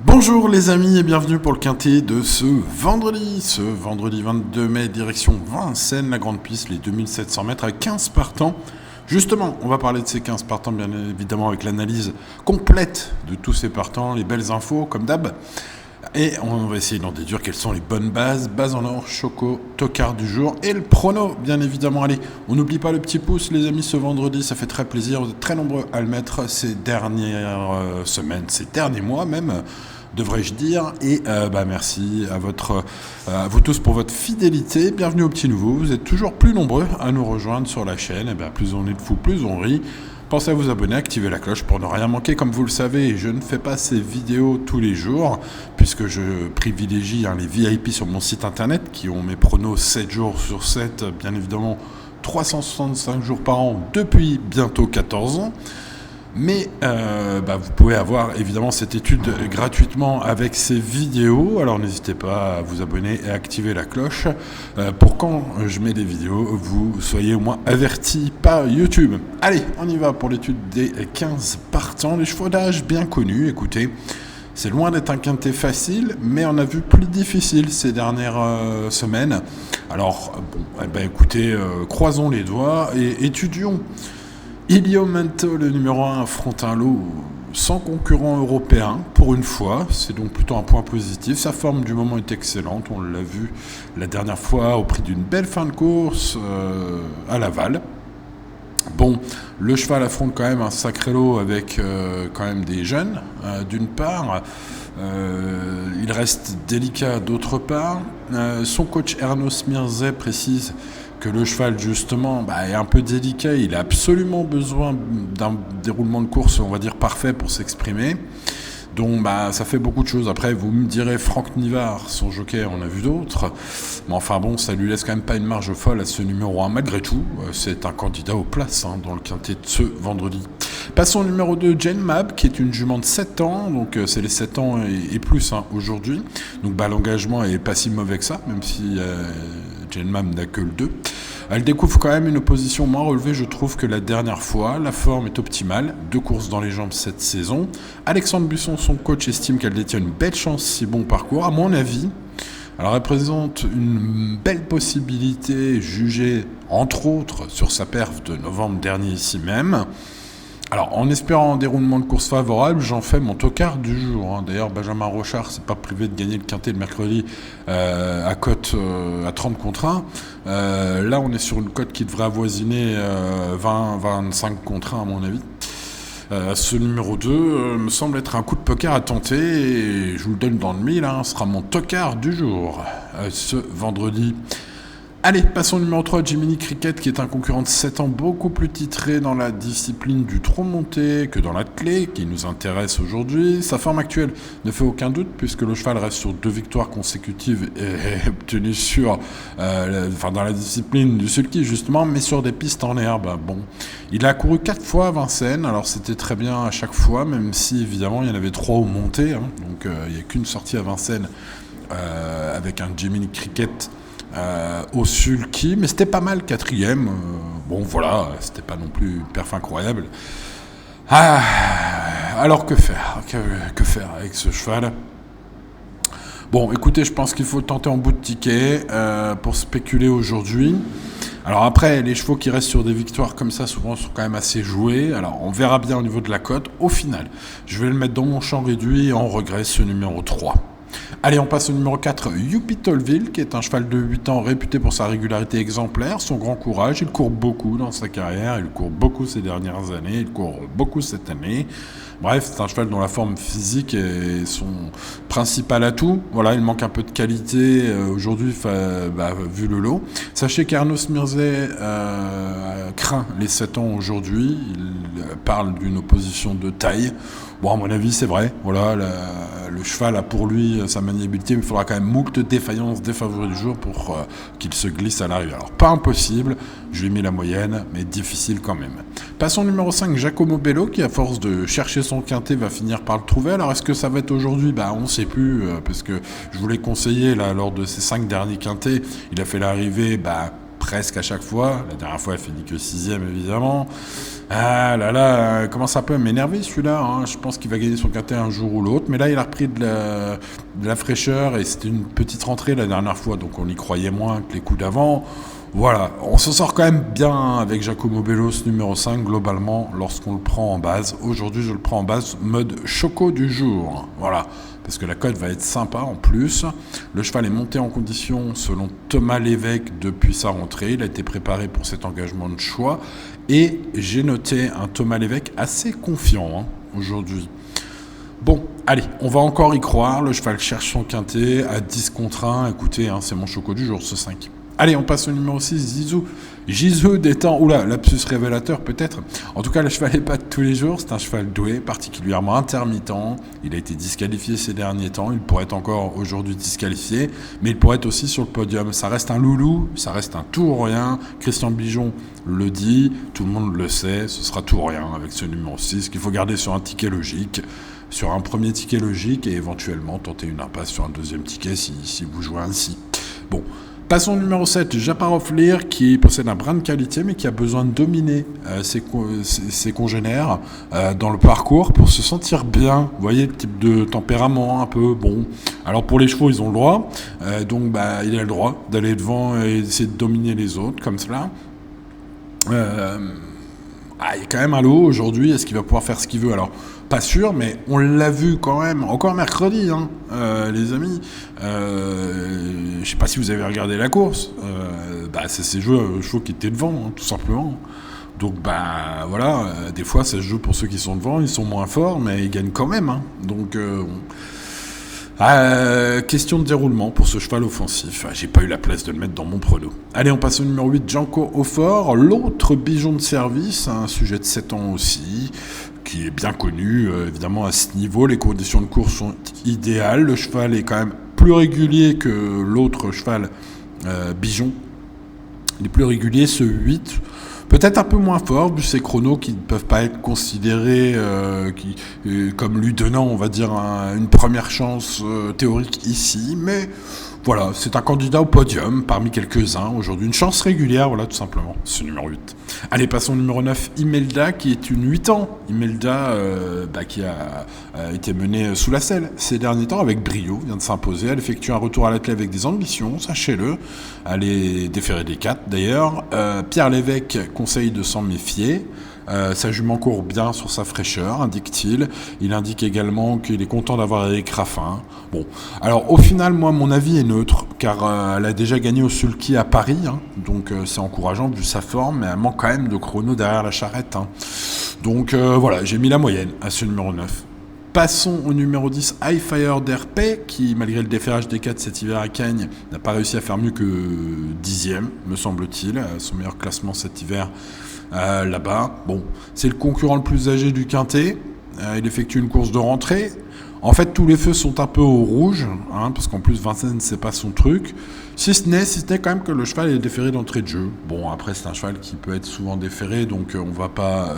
Bonjour les amis et bienvenue pour le quintet de ce vendredi 22 mai, direction Vincennes, la grande piste, les 2700 mètres avec 15 partants. Justement, on va parler de ces 15 partants bien évidemment avec l'analyse complète de tous ces partants, les belles infos comme d'hab. Et on va essayer d'en déduire quelles sont les bonnes bases, base en or, choco, tocard du jour et le prono, bien évidemment. Allez, on n'oublie pas le petit pouce, les amis, ce vendredi, ça fait très plaisir. Vous êtes très nombreux à le mettre ces dernières semaines, ces derniers mois même, devrais-je dire. Et merci à vous tous pour votre fidélité. Bienvenue aux petits nouveaux. Vous êtes toujours plus nombreux à nous rejoindre sur la chaîne. Et plus on est de fous, plus on rit. Pensez à vous abonner, activer la cloche pour ne rien manquer. Comme vous le savez, je ne fais pas ces vidéos tous les jours, puisque je privilégie les VIP sur mon site internet, qui ont mes pronos 7 jours sur 7, bien évidemment 365 jours par an, depuis bientôt 14 ans. Mais vous pouvez avoir évidemment cette étude gratuitement avec ces vidéos. Alors n'hésitez pas à vous abonner et à activer la cloche pour quand je mets des vidéos, vous soyez au moins avertis par YouTube. Allez, on y va pour l'étude des 15 partants. Les chevaux d'âge bien connus, écoutez. C'est loin d'être un quintet facile, mais on a vu plus difficile ces dernières semaines. Alors, écoutez, croisons les doigts et étudions. Iliomento, le numéro 1, affronte un lot sans concurrent européen, pour une fois. C'est donc plutôt un point positif. Sa forme du moment est excellente. On l'a vu la dernière fois au prix d'une belle fin de course à Laval. Bon, le cheval affronte quand même un sacré lot avec quand même des jeunes, d'une part. Il reste délicat d'autre part. Son coach Erno Smirze précise que le cheval justement est un peu délicat, il a absolument besoin d'un déroulement de course, on va dire parfait pour s'exprimer. Donc ça fait beaucoup de choses. Après vous me direz Franck Nivard, son jockey, on a vu d'autres. Mais enfin bon, ça lui laisse quand même pas une marge folle à ce numéro 1. Malgré tout, c'est un candidat aux places dans le quintet de ce vendredi. Passons au numéro 2, Jane Mab, qui est une jument de 7 ans. Donc c'est les 7 ans et plus aujourd'hui. Donc l'engagement est pas si mauvais que ça, même si Jane Mab n'a que le 2. Elle découvre quand même une opposition moins relevée, je trouve, que la dernière fois. La forme est optimale, 2 courses dans les jambes cette saison. Alexandre Busson, son coach, estime qu'elle détient une belle chance si bon parcours. À mon avis, alors elle présente une belle possibilité jugée, entre autres, sur sa perf de novembre dernier ici même. Alors, en espérant un déroulement de course favorable, j'en fais mon tocard du jour. D'ailleurs, Benjamin Rochard s'est pas privé de gagner le quintet le mercredi à cote à 30 contre 1. Là, on est sur une cote qui devrait avoisiner 20-25 contre 1 à mon avis. Ce numéro 2 me semble être un coup de poker à tenter et je vous le donne dans le mille. Ce sera mon tocard du jour ce vendredi. Allez, passons au numéro 3, Jiminy Cricket, qui est un concurrent de 7 ans beaucoup plus titré dans la discipline du trot monté que dans l'attelé, qui nous intéresse aujourd'hui. Sa forme actuelle ne fait aucun doute, puisque le cheval reste sur 2 victoires consécutives et obtenues dans la discipline du sulky, justement, mais sur des pistes en herbe. Bon, il a couru 4 fois à Vincennes, alors c'était très bien à chaque fois, même si, évidemment, il y en avait 3 au monté, donc il n'y a qu'une sortie à Vincennes avec un Jiminy Cricket au sulky, mais c'était pas mal, 4e. C'était pas non plus une perf incroyable. Alors que faire que faire avec ce cheval? Bon, écoutez, je pense qu'il faut tenter en bout de ticket pour spéculer aujourd'hui. Alors après, les chevaux qui restent sur des victoires comme ça, souvent, sont quand même assez joués. Alors, on verra bien au niveau de la cote. Au final, je vais le mettre dans mon champ réduit en regret, ce numéro 3. Allez, on passe au numéro 4, Youpi Tolville, qui est un cheval de 8 ans réputé pour sa régularité exemplaire, son grand courage. Il court beaucoup dans sa carrière, il court beaucoup ces dernières années, il court beaucoup cette année. Bref, c'est un cheval dont la forme physique est son principal atout. Voilà, il manque un peu de qualité aujourd'hui, vu le lot. Sachez qu'Arnaud Smirze craint les 7 ans aujourd'hui. Il parle d'une opposition de taille. Bon, à mon avis, c'est vrai. Voilà, le cheval a pour lui sa maniabilité, mais il faudra quand même moult défaillances des favoris du jour pour qu'il se glisse à l'arrivée. Alors, pas impossible, je lui ai mis la moyenne, mais difficile quand même. Passons au numéro 5, Giacomo Bello, qui à force de chercher son quintet va finir par le trouver. Alors, est-ce que ça va être aujourd'hui? On ne sait plus, parce que je vous l'ai conseillé là, lors de ses 5 derniers quintets. Il a fait l'arrivée presque à chaque fois. La dernière fois, il finit que 6e, évidemment. Ah là là, commence un peu à m'énerver celui-là. Hein. Je pense qu'il va gagner son quintet un jour ou l'autre. Mais là, il a repris de la fraîcheur et c'était une petite rentrée la dernière fois. Donc on y croyait moins que les coups d'avant. Voilà, on s'en sort quand même bien avec Giacomo Bello, numéro 5, globalement, lorsqu'on le prend en base. Aujourd'hui, je le prends en base mode choco du jour. Voilà, parce que la cote va être sympa en plus. Le cheval est monté en condition selon Thomas Lévesque depuis sa rentrée. Il a été préparé pour cet engagement de choix. Et j'ai noté un Thomas Lévesque assez confiant aujourd'hui. Bon, allez, on va encore y croire. Le cheval cherche son quintet à 10 contre 1. Écoutez, c'est mon choco du jour, ce 5. Allez, on passe au numéro 6, Zizou. Gisou des temps. Oula, lapsus révélateur peut-être. En tout cas, le cheval n'est pas de tous les jours. C'est un cheval doué, particulièrement intermittent. Il a été disqualifié ces derniers temps. Il pourrait être encore aujourd'hui disqualifié. Mais il pourrait être aussi sur le podium. Ça reste un loulou. Ça reste un tout ou rien. Christian Bijon le dit. Tout le monde le sait. Ce sera tout ou rien avec ce numéro 6 qu'il faut garder sur un ticket logique. Sur un premier ticket logique et éventuellement tenter une impasse sur un deuxième ticket si vous jouez ainsi. Bon. Passons au numéro 7, Japarov Lear, qui possède un brin de qualité, mais qui a besoin de dominer ses congénères dans le parcours pour se sentir bien. Vous voyez, le type de tempérament un peu bon. Alors pour les chevaux, ils ont le droit. Donc il a le droit d'aller devant et d'essayer de dominer les autres, comme cela. Il y a quand même un lot aujourd'hui. Est-ce qu'il va pouvoir faire ce qu'il veut? Alors, pas sûr, mais on l'a vu quand même, encore mercredi, les amis. Je sais pas si vous avez regardé la course. C'est ces chevaux qui étaient devant, tout simplement. Donc, voilà, des fois, ça se joue pour ceux qui sont devant. Ils sont moins forts, mais ils gagnent quand même. Donc, question de déroulement pour ce cheval offensif. J'ai pas eu la place de le mettre dans mon prono. Allez, on passe au numéro 8, Janko Aufort, l'autre bijon de service, un sujet de 7 ans aussi, qui est bien connu, évidemment à ce niveau. Les conditions de course sont idéales. Le cheval est quand même plus régulier que l'autre cheval bijon. Il est plus régulier, ce 8. Peut-être un peu moins fort, vu ces chronos qui ne peuvent pas être considérés comme lui donnant, on va dire, une première chance théorique ici. Mais voilà, c'est un candidat au podium parmi quelques-uns. Aujourd'hui, une chance régulière, voilà, tout simplement. Ce numéro 8. Allez, passons au numéro 9, Imelda, qui est une 8 ans. Imelda, qui a été menée sous la selle ces derniers temps avec brio, vient de s'imposer. Elle effectue un retour à la clé avec des ambitions, sachez-le. Elle est déférée des 4, d'ailleurs. Pierre Lévesque conseille de s'en méfier. Sa jument court bien sur sa fraîcheur, indique-t-il. Il indique également qu'il est content d'avoir Eric Raffin. Bon, alors au final, moi, mon avis est neutre, car elle a déjà gagné au sulky à Paris, donc c'est encourageant vu sa forme, mais elle manque quand même de chrono derrière la charrette. Donc voilà, j'ai mis la moyenne à ce numéro 9. Passons au numéro 10, High Fire d'RP, qui, malgré le déferrage des 4 cet hiver à Cagnes, n'a pas réussi à faire mieux que 10e, me semble-t-il, son meilleur classement cet hiver là-bas. Bon, c'est le concurrent le plus âgé du quintet. Il effectue une course de rentrée. En fait, tous les feux sont un peu au rouge, parce qu'en plus, Vincennes, c'est pas son truc. Si ce n'est quand même que le cheval est déféré d'entrée de jeu. Bon, après, c'est un cheval qui peut être souvent déféré, donc on va pas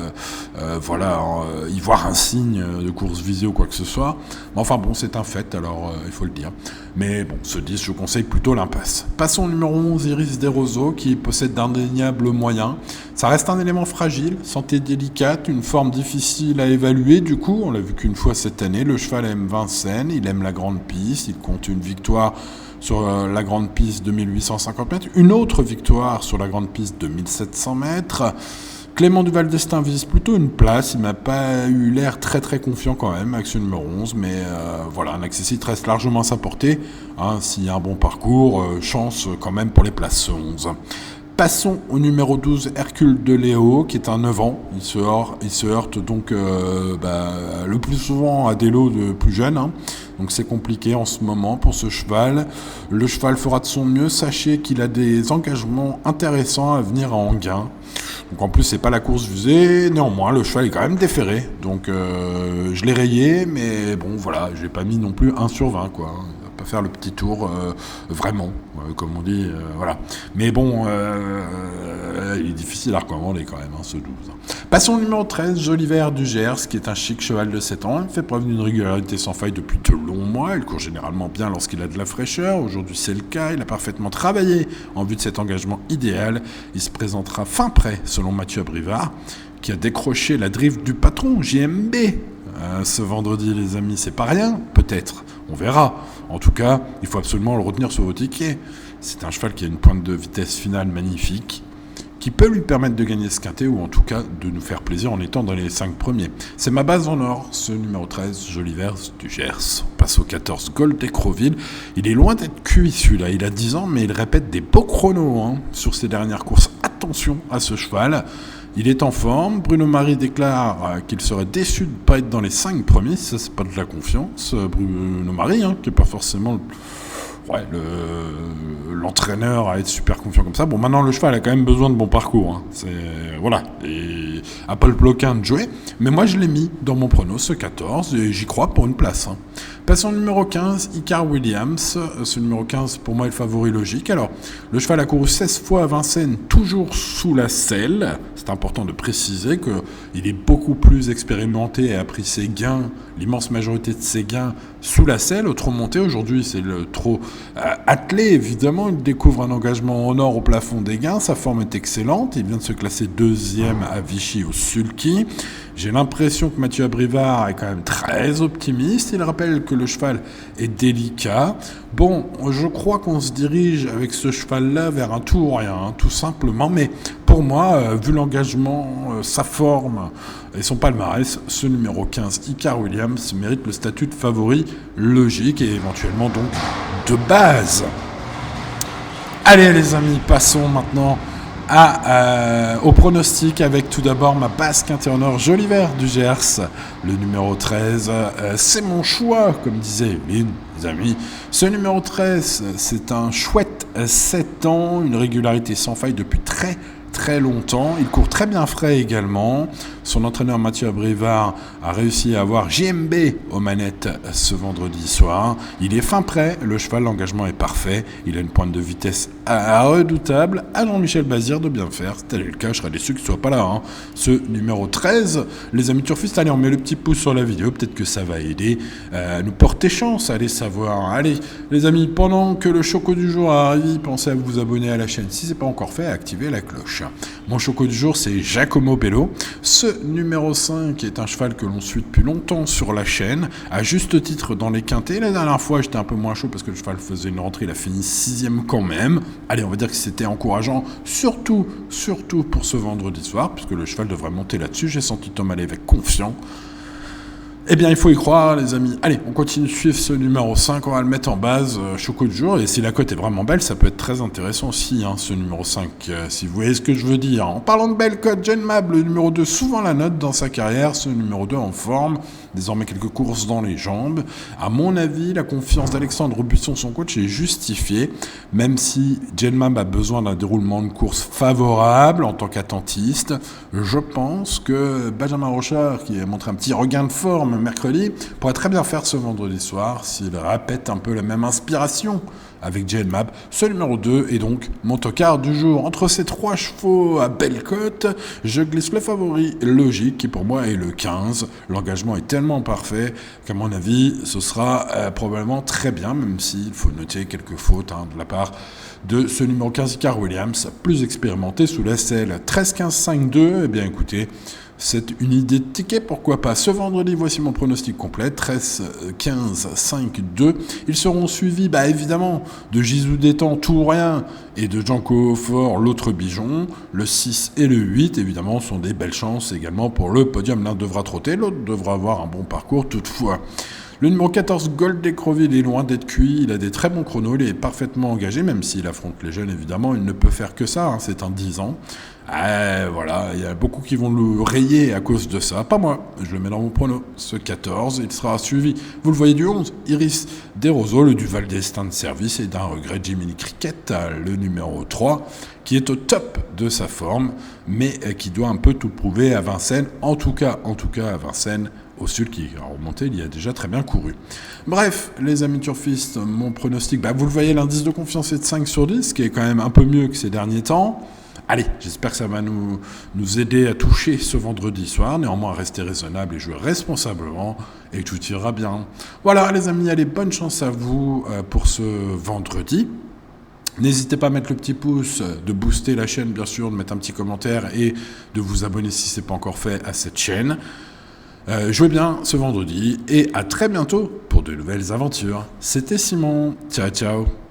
y voir un signe de course visée ou quoi que ce soit. Mais enfin, bon, c'est un fait, alors il faut le dire. Mais bon, ce 10, je conseille plutôt l'impasse. Passons au numéro 11, Iris Desroseaux, qui possède d'indéniables moyens. Ça reste un élément fragile, santé délicate, une forme difficile à évaluer. Du coup, on l'a vu qu'une fois cette année, le cheval aime Vincennes, il aime la grande piste, il compte une victoire sur la grande piste de 1850 mètres, une autre victoire sur la grande piste de 1700 mètres. Clément Duval d'Estaing vise plutôt une place, il m'a pas eu l'air très très confiant quand même avec ce numéro 11, mais voilà, un accessite reste largement à sa portée, s'il y a un bon parcours, chance quand même pour les places 11. Passons au numéro 12, Hercule de Léo, qui est un 9 ans. Il se heurte donc le plus souvent à des lots de plus jeunes. Donc c'est compliqué en ce moment pour ce cheval. Le cheval fera de son mieux. Sachez qu'il a des engagements intéressants à venir à Enghien. Donc en plus, c'est pas la course visée. Néanmoins, le cheval est quand même déféré. Donc je l'ai rayé, mais bon, voilà, j'ai pas mis non plus 1 sur 20, quoi. Pas faire le petit tour vraiment, comme on dit, voilà. Mais bon, il est difficile à recommander quand même, ce 12. Passons au numéro 13, Joliver du Gers, qui est un chic cheval de 7 ans. Il fait preuve d'une régularité sans faille depuis de longs mois. Il court généralement bien lorsqu'il a de la fraîcheur. Aujourd'hui, c'est le cas. Il a parfaitement travaillé en vue de cet engagement idéal. Il se présentera fin prêt, selon Mathieu Abrivard. qui a décroché la drift du patron, JMB. Ce vendredi, les amis, c'est pas rien, peut-être, on verra. En tout cas, il faut absolument le retenir sur vos tickets. C'est un cheval qui a une pointe de vitesse finale magnifique, qui peut lui permettre de gagner ce quintet, ou en tout cas de nous faire plaisir en étant dans les 5 premiers. C'est ma base en or, ce numéro 13, Joli Vert du Gers. On passe au 14, Gold d'Écreville. Il est loin d'être cuit celui-là, il a 10 ans, mais il répète des beaux chronos sur ses dernières courses. Attention à ce cheval. Il est en forme. Bruno Marie déclare qu'il serait déçu de ne pas être dans les 5 premiers. Ça, c'est pas de la confiance. Bruno Marie, qui n'est pas forcément l'entraîneur à être super confiant comme ça. Bon, maintenant, le cheval a quand même besoin de bon parcours. Voilà. Et à pas le bloquin de jouer. Mais moi, je l'ai mis dans mon prono, ce 14, et j'y crois pour une place. Passons au numéro 15, Icar Williams. Ce numéro 15, pour moi, est le favori logique. Alors, le cheval a couru 16 fois à Vincennes, toujours sous la selle. C'est important de préciser qu'il est beaucoup plus expérimenté et a pris ses gains, l'immense majorité de ses gains, sous la selle. Au trot monté, aujourd'hui, c'est le trot attelé, évidemment. Il découvre un engagement en or au plafond des gains. Sa forme est excellente. Il vient de se classer 2e à Vichy au sulky. J'ai l'impression que Mathieu Abrivard est quand même très optimiste. Il rappelle que le cheval est délicat. Bon, je crois qu'on se dirige avec ce cheval-là vers un tout ou rien, tout simplement. Mais pour moi, vu l'engagement, sa forme et son palmarès, ce numéro 15, Icar Williams, mérite le statut de favori logique et éventuellement donc de base. Allez les amis, passons maintenant au pronostic avec tout d'abord ma base quintet en or Joli Vert du Gers, le numéro 13, c'est mon choix, comme disait Lynn, les amis. Ce numéro 13, c'est un chouette 7 ans, une régularité sans faille depuis très longtemps. Il court très bien frais également. Son entraîneur Mathieu Abrivard a réussi à avoir JMB aux manettes ce vendredi soir. Il est fin prêt, le cheval, l'engagement est parfait. Il a une pointe de vitesse redoutable. À Jean-Michel Bazir de bien faire. Si tel est le cas, je serais déçu qu'il ne soit pas là. Ce numéro 13, les amis turfistes, allez, on met le petit pouce sur la vidéo. Peut-être que ça va aider à nous porter chance, allez savoir. Allez, les amis, pendant que le choco du jour arrive, pensez à vous abonner à la chaîne si ce n'est pas encore fait, à activer la cloche. Mon choco du jour, c'est Giacomo Bello. Ce numéro 5 est un cheval que l'on suit depuis longtemps sur la chaîne, à juste titre dans les quintets. La dernière fois, j'étais un peu moins chaud parce que le cheval faisait une rentrée, il a fini 6e quand même. Allez, on va dire que c'était encourageant, surtout pour ce vendredi soir, puisque le cheval devrait monter là-dessus. J'ai senti Tom aller avec confiance. Eh bien, il faut y croire, les amis. Allez, on continue de suivre ce numéro 5. On va le mettre en base, choco du jour. Et si la cote est vraiment belle, ça peut être très intéressant aussi, ce numéro 5, si vous voyez ce que je veux dire. En parlant de belle cote, Genmab, le numéro 2, souvent la note dans sa carrière. Ce numéro 2 en forme. Désormais, quelques courses dans les jambes. À mon avis, la confiance d'Alexandre Buisson, son coach, est justifiée. Même si Genmab a besoin d'un déroulement de course favorable en tant qu'attentiste, je pense que Benjamin Rochard, qui a montré un petit regain de forme mercredi, pourrait très bien faire ce vendredi soir s'il répète un peu la même inspiration avec Genmab. Ce numéro 2 est donc mon tocard du jour. Entre ces 3 chevaux à belle cote, je glisse le favori logique qui pour moi est le 15. L'engagement est tellement parfait qu'à mon avis ce sera probablement très bien, même s'il faut noter quelques fautes de la part de ce numéro 15 Icar Williams, plus expérimenté sous la selle. 13-15-5-2, eh bien écoutez, c'est une idée de ticket, pourquoi pas. Ce vendredi, voici mon pronostic complet, 13-15-5-2. Ils seront suivis, évidemment, de Gisou Détang, tout ou rien, et de Janko Fort, l'autre bijon. Le 6 et le 8, évidemment, sont des belles chances également pour le podium. L'un devra trotter, l'autre devra avoir un bon parcours toutefois. Le numéro 14, Gold d'Écreville, il est loin d'être cuit, il a des très bons chronos, il est parfaitement engagé, même s'il affronte les jeunes, évidemment, il ne peut faire que ça, c'est un 10 ans. Voilà, il y a beaucoup qui vont le rayer à cause de ça. Pas moi, je le mets dans mon prono. Ce 14, il sera suivi, vous le voyez, du 11, Iris Desroseaux, le Duval Destin de service, et d'un regret Jiminy Cricket, le numéro 3, qui est au top de sa forme, mais qui doit un peu tout prouver à Vincennes, en tout cas à Vincennes, au sud qui a remonté, il y a déjà très bien couru. Bref, les amis turfistes, mon pronostic, vous le voyez, l'indice de confiance est de 5 sur 10, qui est quand même un peu mieux que ces derniers temps. Allez, j'espère que ça va nous aider à toucher ce vendredi soir, néanmoins rester raisonnable et jouer responsablement, et tout ira bien. Voilà les amis, allez, bonne chance à vous pour ce vendredi. N'hésitez pas à mettre le petit pouce, de booster la chaîne bien sûr, de mettre un petit commentaire et de vous abonner si ce n'est pas encore fait à cette chaîne. Jouez bien ce vendredi et à très bientôt pour de nouvelles aventures. C'était Simon. Ciao ciao.